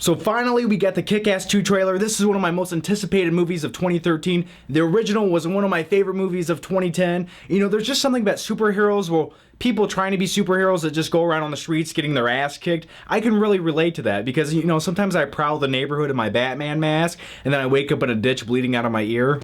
So finally, we got the Kick-Ass 2 trailer. This is one of my most anticipated movies of 2013. The original was one of my favorite movies of 2010. You know, there's just something about superheroes, well, people trying to be superheroes that just go around on the streets getting their ass kicked. I can really relate to that because, you know, sometimes I prowl the neighborhood in my Batman mask and then I wake up in a ditch bleeding out of my ear.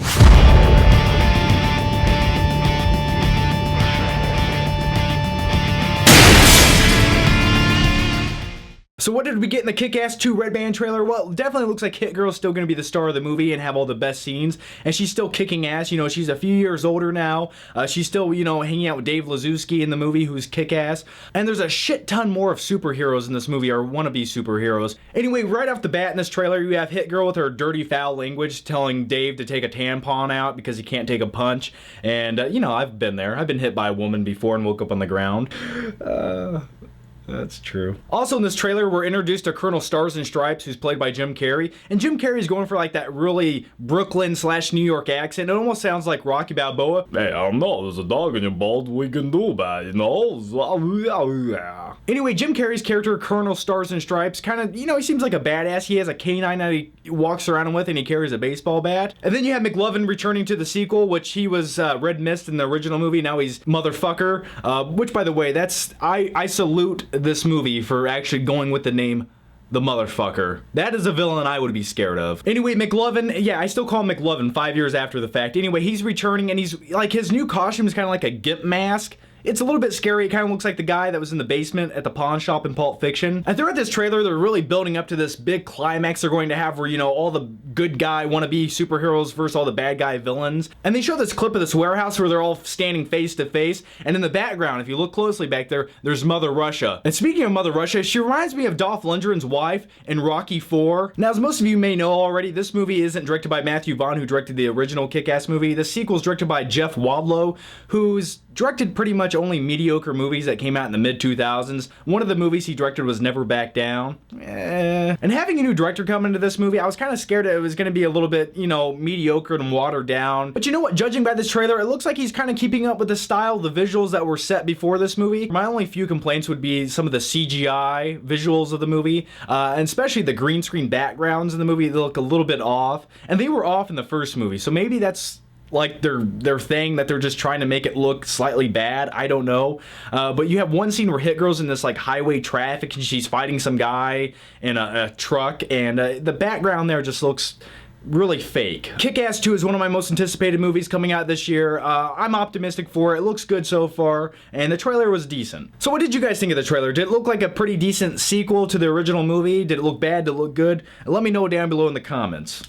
So what did we get in the Kick-Ass 2 Red Band trailer? Well, it definitely looks like Hit Girl's still going to be the star of the movie and have all the best scenes. And she's still kicking ass. You know, she's a few years older now. She's still, you know, hanging out with Dave Lazowski in the movie, who's kick-ass. And there's a shit ton more of superheroes in this movie, or wannabe superheroes. Anyway, right off the bat in this trailer, you have Hit Girl with her dirty, foul language telling Dave to take a tampon out because he can't take a punch. And, you know, I've been there. I've been hit by a woman before and woke up on the ground. That's true. Also in this trailer, we're introduced to Colonel Stars and Stripes, who's played by Jim Carrey. And Jim Carrey's going for like that really Brooklyn/New York accent. It almost sounds like Rocky Balboa. Hey, I don't know. There's a dog in your balls. We can do that, you know? Anyway, Jim Carrey's character, Colonel Stars and Stripes, kind of, you know, he seems like a badass. He has a canine that he walks around with, and he carries a baseball bat. And then you have McLovin returning to the sequel, which he was Red Mist in the original movie. Now he's Motherfucker. Which, by the way, that's I salute this movie for actually going with the name The Motherfucker. That is a villain I would be scared of. Anyway, McLovin, yeah, I still call him McLovin 5 years after the fact. Anyway, he's returning and he's like, his new costume is kind of like a gimp mask. It's a little bit scary. It kind of looks like the guy that was in the basement at the pawn shop in Pulp Fiction. And throughout this trailer, they're really building up to this big climax they're going to have where, you know, all the good guy wannabe superheroes versus all the bad guy villains. And they show this clip of this warehouse where they're all standing face to face. And in the background, if you look closely back there, there's Mother Russia. And speaking of Mother Russia, she reminds me of Dolph Lundgren's wife in Rocky IV. Now, as most of you may know already, this movie isn't directed by Matthew Vaughn, who directed the original Kick-Ass movie. The sequel's directed by Jeff Wadlow, who's directed pretty much only mediocre movies that came out in the mid-2000s. One of the movies he directed was Never Back Down. And having a new director come into this movie, I was kind of scared it was going to be a little bit, you know, mediocre and watered down. But you know what? Judging by this trailer, it looks like he's kind of keeping up with the style, the visuals that were set before this movie. My only few complaints would be some of the CGI visuals of the movie, and especially the green screen backgrounds in the movie. They look a little bit off, and they were off in the first movie, so maybe that's like their thing, that they're just trying to make it look slightly bad. I don't know. But you have one scene where Hit Girl's in this like highway traffic and she's fighting some guy in a truck, and the background there just looks really fake. Kick-Ass 2 is one of my most anticipated movies coming out this year. I'm optimistic for it. It looks good so far, and the trailer was decent. So what did you guys think of the trailer? Did it look like a pretty decent sequel to the original movie? Did it look bad? Did it look good? Let me know down below in the comments.